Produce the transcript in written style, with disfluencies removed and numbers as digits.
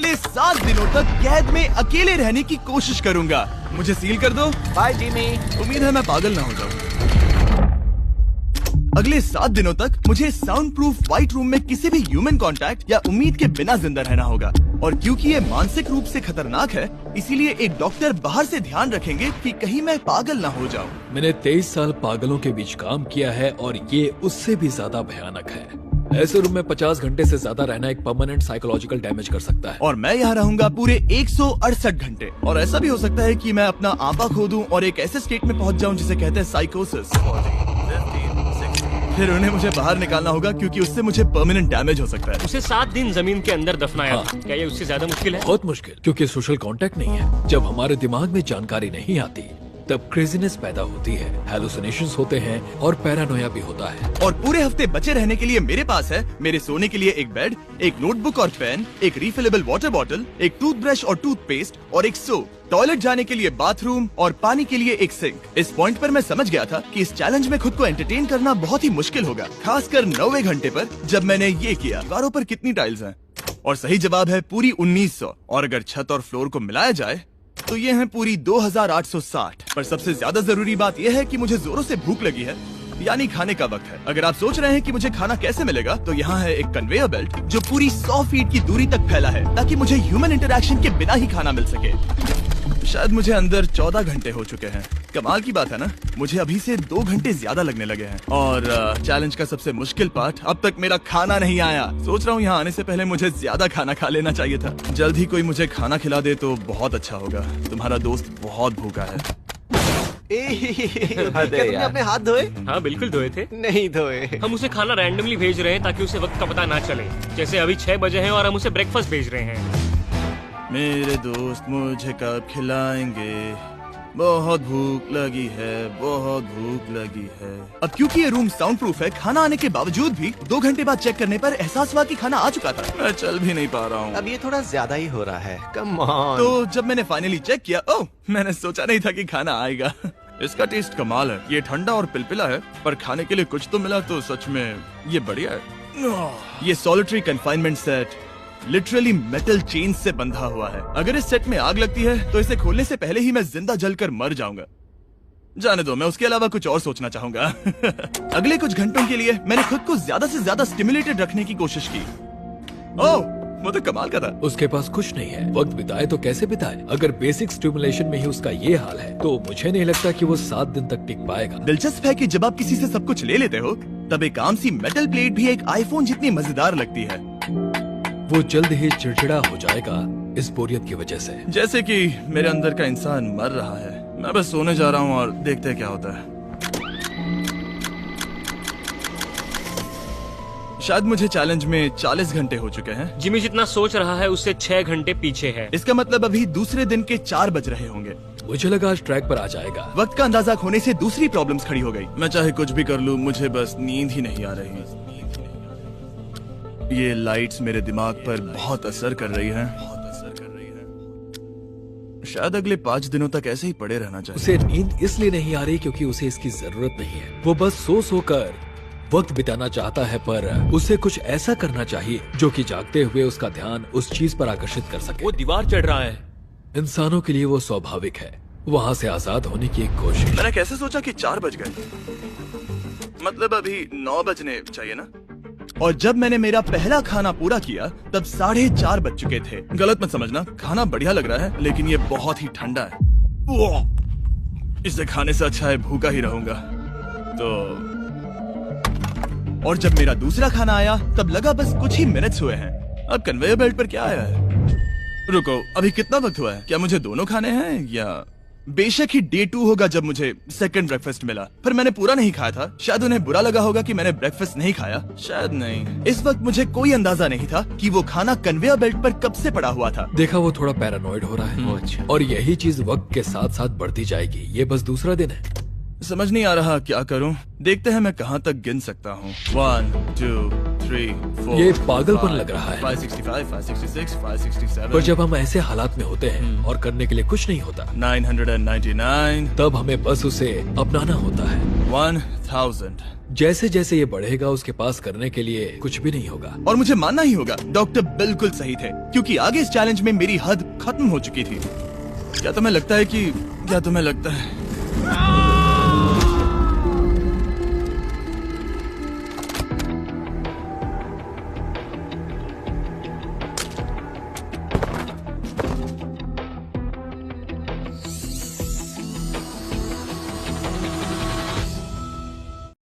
अगले 7 दिनों तक कैद में अकेले रहने की कोशिश करूंगा। मुझे सील कर दो। Bye Jimmy. उम्मीद है मैं पागल ना हो जाऊं। अगले 7 दिनों तक मुझे साउंड प्रूफ व्हाइट रूम में किसी भी ह्यूमन कांटेक्ट या उम्मीद के बिना जिंदा रहना होगा। और क्योंकि ये मानसिक रूप से खतरनाक है, इसीलिए एक डॉक्टर बाहर से ध्यान रखेंगे कि कहीं मैं पागल ना हो जाऊं। मैंने 23 साल पागलों के बीच काम किया है और ये उससे भी ज्यादा भयानक है। ऐसे रूम में 50 घंटे से ज्यादा रहना एक परमानेंट साइकोलॉजिकल डैमेज कर सकता है। और मैं यहाँ रहूंगा पूरे 168 घंटे। और ऐसा भी हो सकता है कि मैं अपना आपा खो दूं और एक ऐसे स्टेट में पहुंच जाऊं जिसे कहते हैं साइकोसिस। फिर उन्हें मुझे बाहर निकालना होगा क्योंकि उससे मुझे परमानेंट डैमेज हो सकता है। उसे 7 दिन जमीन के अंदर दफनाया। हाँ। क्या ये उससे ज्यादा मुश्किल है? बहुत मुश्किल, क्योंकि सोशल कांटेक्ट नहीं है। जब हमारे दिमाग में जानकारी नहीं आती तब क्रेजीनेस पैदा होती है, हैलुसिनेशंस होते हैं और पैरानोया भी होता है। और पूरे हफ्ते बचे रहने के लिए मेरे पास है मेरे सोने के लिए एक बेड, एक नोटबुक और पेन, एक रिफिलेबल वाटर बॉटल, एक टूथब्रश और टूथपेस्ट और एक सोप, टॉयलेट जाने के लिए बाथरूम और पानी के लिए एक सिंक। इस पॉइंट पर मैं समझ गया था कि इस चैलेंज में खुद को एंटरटेन करना बहुत ही मुश्किल होगा, खासकर 90वें घंटे पर जब मैंने ये किया। दीवारों पर कितनी टाइल्स हैं? और सही जवाब है पूरी 1900। और अगर छत और फ्लोर को मिलाया जाए तो ये है पूरी 2860। पर सबसे ज्यादा जरूरी बात यह है कि मुझे जोरों से भूख लगी है, यानी खाने का वक्त है। अगर आप सोच रहे हैं कि मुझे खाना कैसे मिलेगा, तो यहाँ है एक कन्वेयर बेल्ट जो पूरी 100 फीट की दूरी तक फैला है, ताकि मुझे ह्यूमन इंटरैक्शन के बिना ही खाना मिल सके। शायद मुझे अंदर 14 घंटे हो चुके हैं। कमाल की बात है ना, मुझे अभी से 2 घंटे ज्यादा लगने लगे हैं। और चैलेंज का सबसे मुश्किल पार्ट, अब तक मेरा खाना नहीं आया। सोच रहा हूँ यहाँ आने से पहले मुझे ज्यादा खाना खा लेना चाहिए था। जल्द ही कोई मुझे खाना खिला दे तो बहुत अच्छा होगा। तुम्हारा दोस्त बहुत भूखा है। क्या तुमने अपने हाथ धोए? हाँ बिल्कुल धोए थे। नहीं धोए। हम उसे खाना रैंडमली भेज रहे हैं ताकि उसे वक्त का पता ना चले। जैसे अभी 6 बजे हैं और हम उसे ब्रेकफास्ट भेज रहे हैं। मेरे दोस्त मुझे कब खिलाएंगे? बहुत भूख लगी है, बहुत भूख लगी है। अब क्योंकि ये रूम साउंड प्रूफ है, खाना आने के बावजूद भी 2 घंटे बाद चेक करने पर एहसास हुआ कि खाना आ चुका था। मैं चल भी नहीं पा रहा हूँ। अब ये थोड़ा ज्यादा ही हो रहा है। Come on. तो जब मैंने फाइनली चेक किया, ओह, मैंने सोचा नहीं था कि खाना आएगा। इसका टेस्ट कमाल है। ये ठंडा और पिलपिला है, पर खाने के लिए कुछ तो मिला तो सच में ये बढ़िया है। ये solitary confinement set literally metal chain से बंधा हुआ है। अगर इस सेट में आग लगती है तो इसे खोलने से पहले ही मैं जिंदा जलकर मर जाऊंगा। जाने दो, मैं उसके अलावा कुछ और सोचना चाहूंगा। अगले कुछ घंटों के लिए मैंने खुद को ज्यादा से ज्यादा स्टिमुलेटेड रखने की कोशिश की। ओह, वो तो कमाल का था। उसके पास कुछ नहीं है, वक्त बिताए तो कैसे बिताए? अगर बेसिक स्टिमुलेशन में ही उसका ये हाल है तो मुझे नहीं लगता कि वो 7 दिन तक टिक पाएगा। दिलचस्प है कि जब आप किसी से सब कुछ ले लेते हो, तब एक आम सी मेटल प्लेट भी एक आईफोन जितनी मजेदार लगती है। वो जल्द ही चिड़चिड़ा हो जाएगा इस बोरियत की वजह से। जैसे कि मेरे अंदर का इंसान मर रहा है। मैं बस सोने जा रहा हूँ और देखते हैं क्या होता है। शायद मुझे चैलेंज में 40 घंटे हो चुके हैं। जिमी जितना सोच रहा है उससे 6 घंटे पीछे है। इसका मतलब अभी दूसरे दिन के 4 बज रहे होंगे। मुझे लगा आज ट्रैक पर आ जाएगा। वक्त का अंदाजा खोने से दूसरी प्रॉब्लम्स खड़ी हो गई। मैं चाहे कुछ भी कर लूं, मुझे बस नींद ही नहीं आ रही। ये लाइट्स मेरे दिमाग पर बहुत असर कर रही हैं। शायद अगले 5 दिनों तक ऐसे ही पड़े रहना चाहिए। उसे नींद इसलिए नहीं आ रही क्योंकि उसे इसकी जरूरत नहीं है। वो बस सो कर वक्त बिताना चाहता है, पर उसे कुछ ऐसा करना चाहिए जो कि जागते हुए उसका ध्यान उस चीज पर आकर्षित कर सके। वो दीवार चढ़ रहा है। इंसानों के लिए वो स्वाभाविक है, वहाँ से आजाद होने की एक कोशिश। मैंने कैसे सोचा कि 4 बज गए? मतलब अभी 9 बजने चाहिए ना? और जब मैंने मेरा पहला खाना पूरा किया तब 4:30 बज चुके थे। गलत मत समझना, खाना बढ़िया लग रहा है, लेकिन ये बहुत ही ठंडा है। इसे खाने से अच्छा है भूखा ही रहूंगा। तो और जब मेरा दूसरा खाना आया तब लगा बस कुछ ही मिनट्स हुए हैं। अब कन्वेयर बेल्ट पर क्या आया है? रुको, अभी कितना वक्त हुआ है? क्या मुझे दोनों खाने हैं? या बेशक ही डे 2 होगा जब मुझे सेकंड ब्रेकफास्ट मिला, पर मैंने पूरा नहीं खाया था। शायद उन्हें बुरा लगा होगा कि मैंने ब्रेकफास्ट नहीं खाया, शायद नहीं। इस वक्त मुझे कोई अंदाजा नहीं था कि वो खाना कन्वेयर बेल्ट पर कब से पड़ा हुआ था। देखा, वो थोड़ा पैरानॉइड हो रहा है। अच्छा। और यही चीज वक्त के साथ साथ बढ़ती जाएगी। ये बस दूसरा दिन है। समझ नहीं आ रहा क्या करूं। देखते हैं मैं कहां तक गिन सकता हूं। 1 2 3, 4, ये पागलपन लग रहा है। 565, 566, 567, पर जब हम ऐसे हालात में होते हैं और करने के लिए कुछ नहीं होता, 999, तब हमें बस उसे अपनाना होता है। 1000। जैसे जैसे ये बढ़ेगा उसके पास करने के लिए कुछ भी नहीं होगा। और मुझे मानना ही होगा, डॉक्टर बिल्कुल सही थे, क्योंकि आगे इस चैलेंज में मेरी हद खत्म हो चुकी थी। क्या तुम्हें लगता है?